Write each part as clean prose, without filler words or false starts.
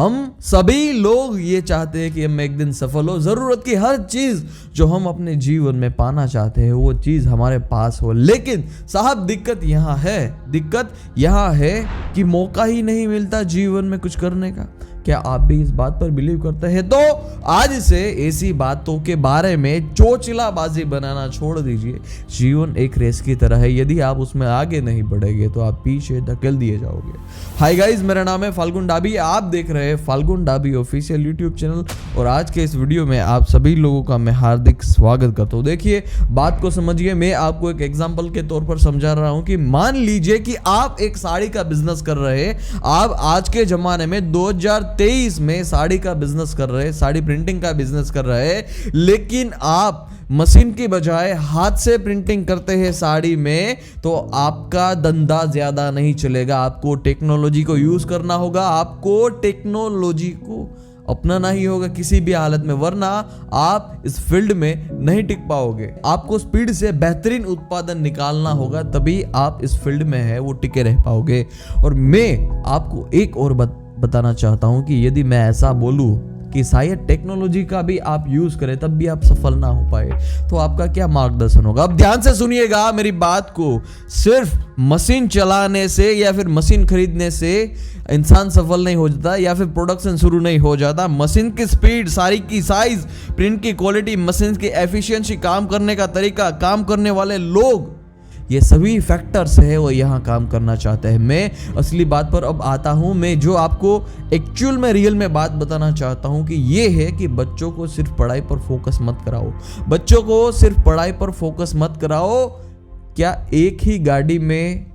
हम सभी लोग ये चाहते हैं कि हम एक दिन सफल हो, जरूरत की हर चीज जो हम अपने जीवन में पाना चाहते हैं वो चीज हमारे पास हो। लेकिन साहब दिक्कत यहाँ है कि मौका ही नहीं मिलता जीवन में कुछ करने का। क्या आप भी इस बात पर बिलीव करते हैं? तो आज से ऐसी बातों के बारे में चोचलाबाजी बनाना छोड़ दीजिए। जीवन एक रेस की तरह है, यदि आप उसमें आगे नहीं बढ़ेंगे तो आप पीछे धकेल दिए जाओगे। हाय गाइस, मेरा नाम है फाल्गुन डाबी, आप देख रहे हैं फाल्गुन डाबी ऑफिशियल यूट्यूब चैनल और आज के इस वीडियो में आप सभी लोगों का मैं हार्दिक स्वागत करता हूँ। देखिए बात को समझिए, मैं आपको एक एग्जाम्पल के तौर पर समझा रहा हूँ कि मान लीजिए कि आप एक साड़ी का बिजनेस कर रहे हैं। आप आज के जमाने में 2023 में साड़ी का बिजनेस कर रहे हैं, साड़ी प्रिंटिंग का बिजनेस कर रहे हैं, लेकिन आप मशीन की बजाय हाथ से प्रिंटिंग करते हैं साड़ी में, तो आपका धंधा ज्यादा नहीं चलेगा। आपको टेक्नोलॉजी को यूज करना होगा, आपको टेक्नोलॉजी को अपनाना ही होगा किसी भी हालत में, वरना आप इस फील्ड में नहीं टिक पाओगे। आपको स्पीड से बेहतरीन उत्पादन निकालना होगा, तभी आप इस फील्ड में है वो टिके रह पाओगे। और मैं आपको एक और बताना चाहता हूं कि यदि मैं ऐसा बोलूं कि शायद टेक्नोलॉजी का भी आप यूज करें तब भी आप सफल ना हो पाए, तो आपका क्या मार्गदर्शन होगा? अब ध्यान से सुनिएगा मेरी बात को। सिर्फ मशीन चलाने से या फिर मशीन खरीदने से इंसान सफल नहीं हो जाता या फिर प्रोडक्शन शुरू नहीं हो जाता। मशीन की स्पीड, साड़ी की साइज, प्रिंट की क्वालिटी, मशीन की एफिशिएंसी, काम करने का तरीका, काम करने वाले लोग, ये सभी फैक्टर्स है वो यहाँ काम करना चाहते हैं। मैं असली बात पर अब आता हूँ। मैं जो आपको एक्चुअल में रियल में बात बताना चाहता हूँ कि ये है कि बच्चों को सिर्फ पढ़ाई पर फोकस मत कराओ। बच्चों को सिर्फ पढ़ाई पर फोकस मत कराओ। क्या एक ही गाड़ी में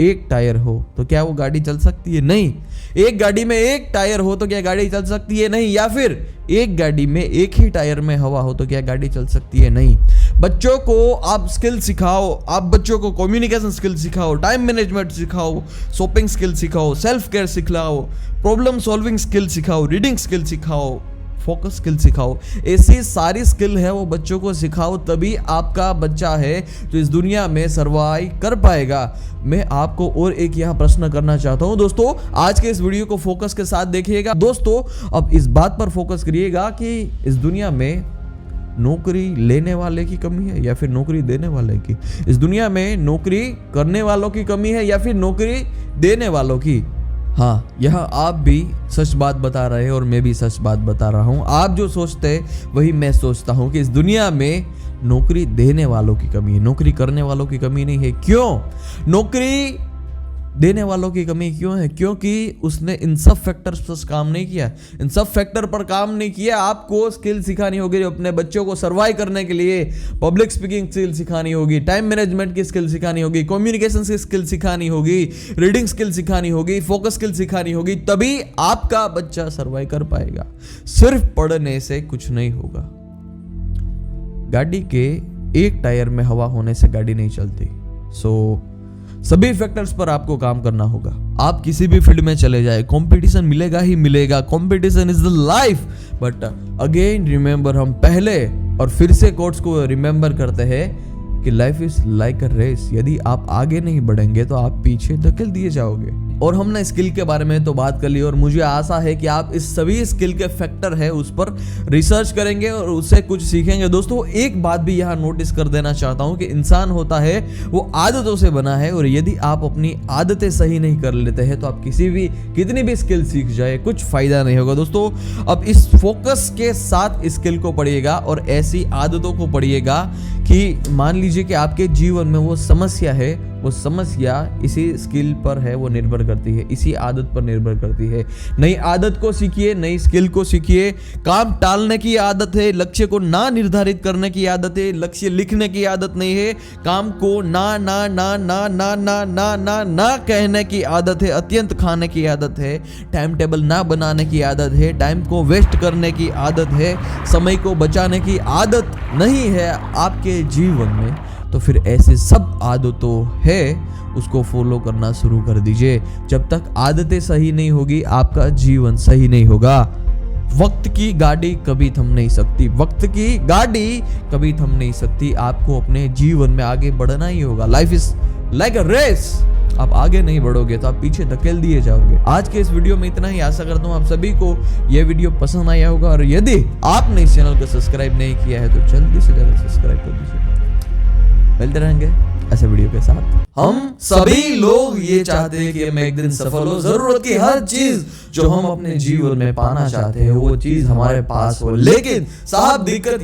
एक टायर हो तो क्या वो गाड़ी चल सकती है? नहीं। एक गाड़ी में एक टायर हो तो क्या गाड़ी चल सकती है? नहीं। या फिर एक गाड़ी में एक ही टायर में हवा हो तो क्या गाड़ी चल सकती है? नहीं। बच्चों को आप स्किल सिखाओ, आप बच्चों को कम्युनिकेशन स्किल सिखाओ, टाइम मैनेजमेंट सिखाओ, शॉपिंग स्किल सिखाओ, सेल्फ केयर सिखाओ, प्रॉब्लम सॉल्विंग स्किल सिखाओ, रीडिंग स्किल सिखाओ, फोकस स्किल सिखाओ। ऐसी सारी स्किल है वो बच्चों को सिखाओ, तभी आपका बच्चा है जो इस दुनिया में सर्वाइव कर पाएगा। मैं आपको और एक यहाँ प्रश्न करना चाहता हूँ दोस्तों, आज के इस वीडियो को फोकस के साथ देखिएगा। दोस्तों अब इस बात पर फोकस करिएगा कि इस दुनिया में नौकरी लेने वाले की कमी है या फिर नौकरी देने वाले की? इस दुनिया में नौकरी करने वालों की कमी है या फिर नौकरी देने वालों की? हाँ, यह आप भी सच बात बता रहे हैं और मैं भी सच बात बता रहा हूँ। आप जो सोचते हैं वही मैं सोचता हूँ कि इस दुनिया में नौकरी देने वालों की कमी है, नौकरी करने वालों की कमी नहीं है। क्यों नौकरी देने वालों की कमी क्यों है? क्योंकि उसने इन सब फैक्टर्स पर काम नहीं किया। इन सब फैक्टर पर काम नहीं किया। आपको स्किल सिखानी होगी अपने बच्चों को सर्वाइव करने के लिए। पब्लिक स्पीकिंग स्किल सिखानी होगी, टाइम मैनेजमेंट की स्किल सिखानी होगी, कम्युनिकेशन की स्किल सिखानी होगी, रीडिंग स्किल सिखानी होगी, फोकस स्किल सिखानी होगी, तभी आपका बच्चा सर्वाइव कर पाएगा। सिर्फ पढ़ने से कुछ नहीं होगा। गाड़ी के एक टायर में हवा होने से गाड़ी नहीं चलती। सभी फैक्टर्स पर आपको काम करना होगा। आप किसी भी फील्ड में चले जाए, कंपटीशन मिलेगा ही मिलेगा। Competition is the life. But again remember, हम पहले और फिर से कोट्स को रिमेंबर करते हैं कि life is like a race. यदि आप आगे नहीं बढ़ेंगे तो आप पीछे धकेल दिए जाओगे। और हमने स्किल के बारे में तो बात कर ली और मुझे आशा है कि आप इस सभी स्किल के फैक्टर है उस पर रिसर्च करेंगे और उससे कुछ सीखेंगे। दोस्तों एक बात भी यहाँ नोटिस कर देना चाहता हूँ कि इंसान होता है वो आदतों से बना है, और यदि आप अपनी आदतें सही नहीं कर लेते हैं तो आप कितनी भी स्किल सीख जाए कुछ फायदा नहीं होगा। दोस्तों अब इस फोकस के साथ स्किल को पढ़िएगा और ऐसी आदतों को पढ़िएगा कि मान लीजिए कि आपके जीवन में वो समस्या है, वो समस्या इसी स्किल पर है, वो निर्भर करती है, इसी आदत पर निर्भर करती है। नई आदत को सीखिए, नई स्किल को सीखिए। काम टालने की आदत है, लक्ष्य को ना निर्धारित करने की आदत है, लक्ष्य लिखने की आदत नहीं है। काम को ना ना ना ना ना ना ना ना ना कहने की आदत है, अत्यंत खाने की आदत है, टाइम टेबल ना बनाने की आदत है, टाइम को वेस्ट करने की आदत है, समय को बचाने की आदत नहीं है आपके जीवन में। तो फिर ऐसे सब आदतों है उसको फॉलो करना शुरू कर दीजिए। जब तक आदतें सही नहीं होगी आपका जीवन सही नहीं होगा। वक्त की गाड़ी कभी थम नहीं सकती, वक्त की गाड़ी कभी थम नहीं सकती। आपको अपने जीवन में आगे बढ़ना ही होगा। Life is like a race. आप आगे नहीं बढ़ोगे तो आप पीछे धकेल दिए जाओगे। आज के इस वीडियो में इतना ही। आशा करता हूँ आप सभी को यह वीडियो पसंद आया होगा, और यदि आपने इस चैनल को सब्सक्राइब नहीं किया है तो जल्दी से जल्दी सब्सक्राइब कर दीजिए। मिलते रहेंगे ऐसे वीडियो के साथ। हम सभी लोग ये चाहते हैं कि हम एक दिन सफल हो, जरूरत की हर चीज जो हम अपने जीवन में पाना चाहते हैं वो चीज हमारे पास हो। लेकिन साहब दिक्कत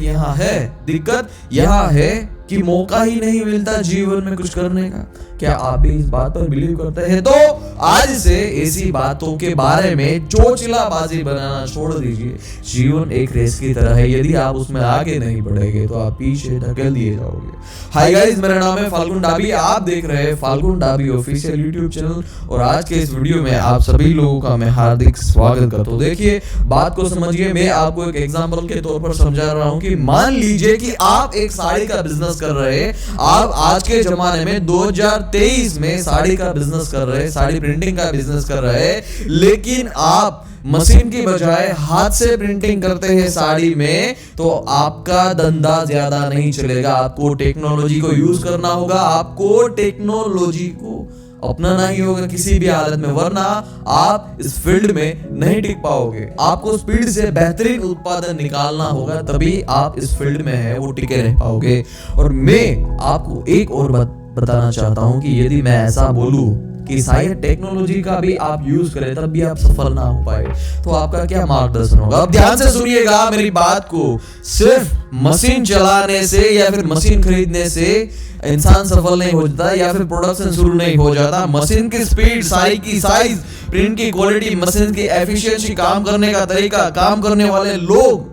यहाँ है कि मौका ही नहीं मिलता जीवन में कुछ करने का। क्या आप भी इस बात पर बिलीव करते हैं? तो आज से ऐसी बातों के बारे में चोचलाबाजी बनाना छोड़ दीजिए। जीवन एक रेस की तरह है, यदि आप उसमें आगे नहीं बढ़ेंगे तो आप पीछे धकेल दिए जाओगे। हाय गाइस, मेरा नाम है फाल्गुन डाबी, आप देख रहे हैं फाल्गुन डाबी ऑफिशियल यूट्यूब चैनल, और आज के इस वीडियो में आप सभी लोगों का मैं हार्दिक स्वागत करता हूं। देखिए, बात को समझिए। मैं आपको एक एग्जांपल के तौर पर समझा रहा हूं कि मान लीजिए कि आप एक साड़ी का बिजनेस कर रहे हैं। आप आज के जमाने में 2023 में साड़ी का बिजनेस कर रहे हैं, साड़ी प्रिंटिंग का बिजनेस कर रहे हैं, लेकिन आप मशीन की बजाय हाथ से प्रिंटिंग करते हैं साड़ी में, तो आपका धंधा ज्यादा नहीं चलेगा। आपको टेक्नोलॉजी को यूज करना होगा, आपको टेक्नोलॉजी को अपनाना ही होगा किसी भी हालत में, वरना आप इस फील्ड में नहीं टिक पाओगे। आपको स्पीड से बेहतरीन उत्पादन निकालना होगा, तभी आप इस फील्ड में है वो टिके रह पाओगे। और मैं आपको एक और बात बताना चाहता हूं कि यदि मैं ऐसा बोलूं कि शायद टेक्नोलॉजी का भी आप यूज करें तब भी आप सफल ना हो पाए, तो आपका क्या मार्गदर्शन होगा? अब ध्यान से सुनिएगा मेरी बात को। सिर्फ मशीन चलाने से या फिर मशीन खरीदने से इंसान सफल नहीं हो जाता, या फिर प्रोडक्शन शुरू नहीं हो जाता। मशीन की स्पीड, साड़ी की साइज, प्रिंट की क्वालिटी, मशीन की एफिशिएंसी, काम करने का तरीका, काम करने वाले लोग,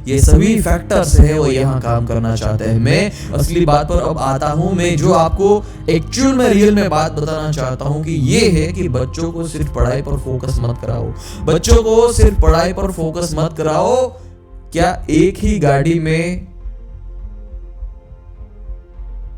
ये सभी फैक्टर्स है वो यहाँ काम करना चाहते हैं। मैं असली बात पर अब आता हूँ। मैं जो आपको एक्चुअल में रियल में बात बताना चाहता हूँ कि ये है कि बच्चों को सिर्फ पढ़ाई पर फोकस मत कराओ। बच्चों को सिर्फ पढ़ाई पर फोकस मत कराओ। क्या एक ही गाड़ी में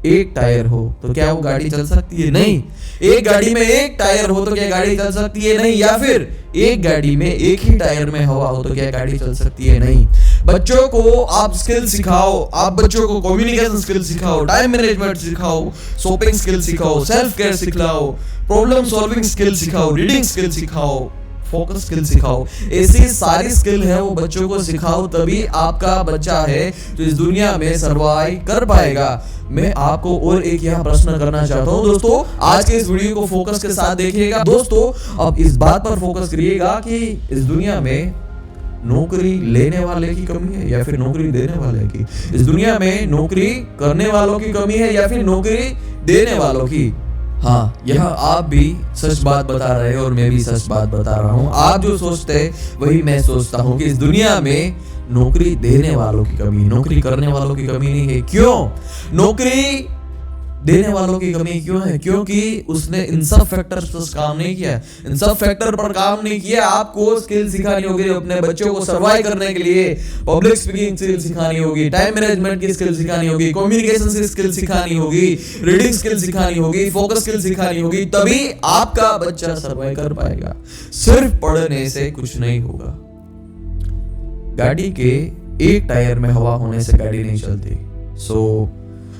एक टायर हो तो क्या वो गाड़ी चल सकती है? नहीं। एक गाड़ी में एक टायर हो तो क्या गाड़ी चल सकती है? नहीं। या फिर एक गाड़ी में एक ही टायर में हवा हो तो क्या गाड़ी चल सकती है? नहीं। बच्चों को आप स्किल सिखाओ, आप बच्चों को कम्युनिकेशन स्किल सिखाओ, टाइम मैनेजमेंट सिखाओ, शॉपिंग स्किल सिखाओ, सेल्फ केयर सिखाओ, प्रॉब्लम सॉल्विंग स्किल सिखाओ, रीडिंग स्किल सिखाओ, फोकस स्किल सिखाओ। ऐसी सारी स्किल है वो बच्चों को सिखाओ, तभी आपका बच्चा है जो इस दुनिया में सर्वाइव कर पाएगा। मैं आपको और एक यहाँ प्रश्न करना चाहता हूँ दोस्तों। आज के इस वीडियो को फोकस के साथ देखिएगा दोस्तों। अब इस बात पर फोकस करिएगा कि इस दुनिया में नौकरी लेने वाले की कमी है या फिर नौकरी देने वाले की? इस दुनिया में नौकरी करने वालों की कमी है या फिर नौकरी देने वालों की? हाँ, यह आप भी सच बात बता रहे हैं और मैं भी सच बात बता रहा हूँ। आप जो सोचते हैं वही मैं सोचता हूँ कि इस दुनिया में नौकरी देने वालों की कमी, नौकरी करने वालों की कमी नहीं है। क्यों? नौकरी देने वालों की कमी क्यों है? क्योंकि उसने इन सब फैक्टर्स पर काम नहीं किया। इन सब फैक्टर पर काम नहीं किया। आपको स्किल सिखानी होगी अपने बच्चों को सर्वाइव करने के लिए। पब्लिक स्पीकिंग स्किल सिखानी होगी, टाइम मैनेजमेंट की स्किल सिखानी होगी, कम्युनिकेशन की स्किल सिखानी होगी, रीडिंग स्किल सिखानी होगी, फोकस स्किल सिखानी होगी, तभी आपका बच्चा सर्वाइव कर पाएगा। सिर्फ पढ़ने से कुछ नहीं होगा। गाड़ी के एक टायर में हवा होने से गाड़ी नहीं चलती।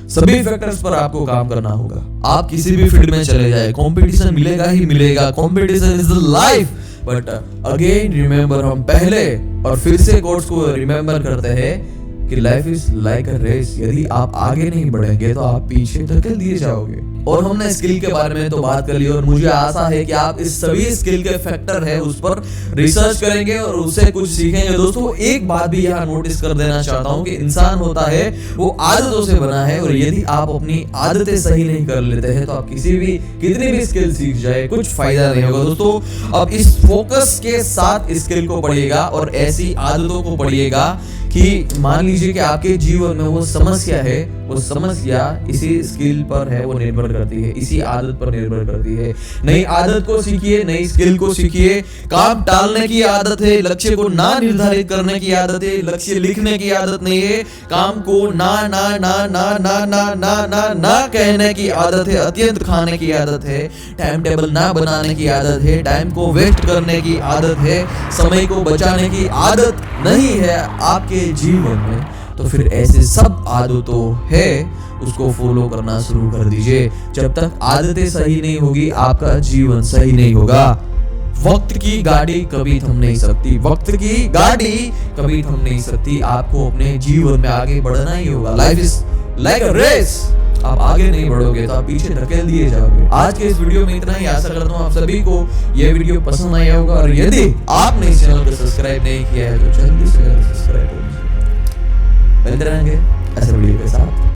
सभी फैक्टर्स पर आपको काम करना होगा। आप किसी भी फील्ड में चले जाए, कंपटीशन मिलेगा ही मिलेगा। Competition is the life. But again remember, हम पहले और फिर से कोट्स को रिमेंबर करते हैं कि life is like a race. यदि आप आगे नहीं बढ़ेंगे तो आप पीछे धकेल दिए जाओगे। और हमने स्किल के बारे में तो बात कर ली, और मुझे आशा है कि आप इस सभी स्किल के फैक्टर है उस पर रिसर्च करेंगे और उससे कुछ सीखेंगे। दोस्तों, एक बात भी यहाँ नोटिस कर देना चाहता हूँ कि इंसान होता है वो आदतों से बना है, और यदि आप अपनी आदतें सही नहीं कर लेते हैं तो आप कितनी भी स्किल सीख जाए कुछ फायदा नहीं होगा। दोस्तों, अब इस फोकस के साथ स्किल को पढ़िएगा और ऐसी आदतों को पढ़िएगा कि मान लीजिए कि आपके जीवन में वो समस्या है, वो समस्या इसी स्किल पर है, वो निर्भर करती है, इसी आदत पर निर्भर करती है। नई आदत को सीखिए, नई स्किल को सीखिए। काम टालने की आदत है, लक्ष्य को ना निर्धारित करने की आदत है, लक्ष्य लिखने की आदत नहीं है। काम को ना ना ना ना ना ना ना ना ना कहने की आदत है, अत्यंत खाने की आदत है, टाइम टेबल ना बनाने की आदत है, टाइम को वेस्ट करने की आदत है, समय को बचाने की आदत नहीं है आपके जीवन में, तो फिर ऐसे सब आदतों है उसको फॉलो करना शुरू कर दीजिए। जब तक आदतें सही नहीं होगी आपका जीवन सही नहीं होगा। वक्त की गाड़ी कभी थम नहीं सकती, वक्त की गाड़ी कभी थम नहीं सकती। आपको अपने जीवन में आगे बढ़ना ही होगा। Life is like a race. आप आगे नहीं बढ़ोगे तो आप पीछे धकेल दिए जाओगे। आज के इस वीडियो में इतना ही। आशा करता हूँ आप सभी को यह वीडियो पसंद आया होगा, और यदि आपने इस चैनल को सब्सक्राइब नहीं किया है तो जल्दी से सब्सक्राइब कर लीजिए। मिलते रहेंगे ऐसे वीडियो के साथ।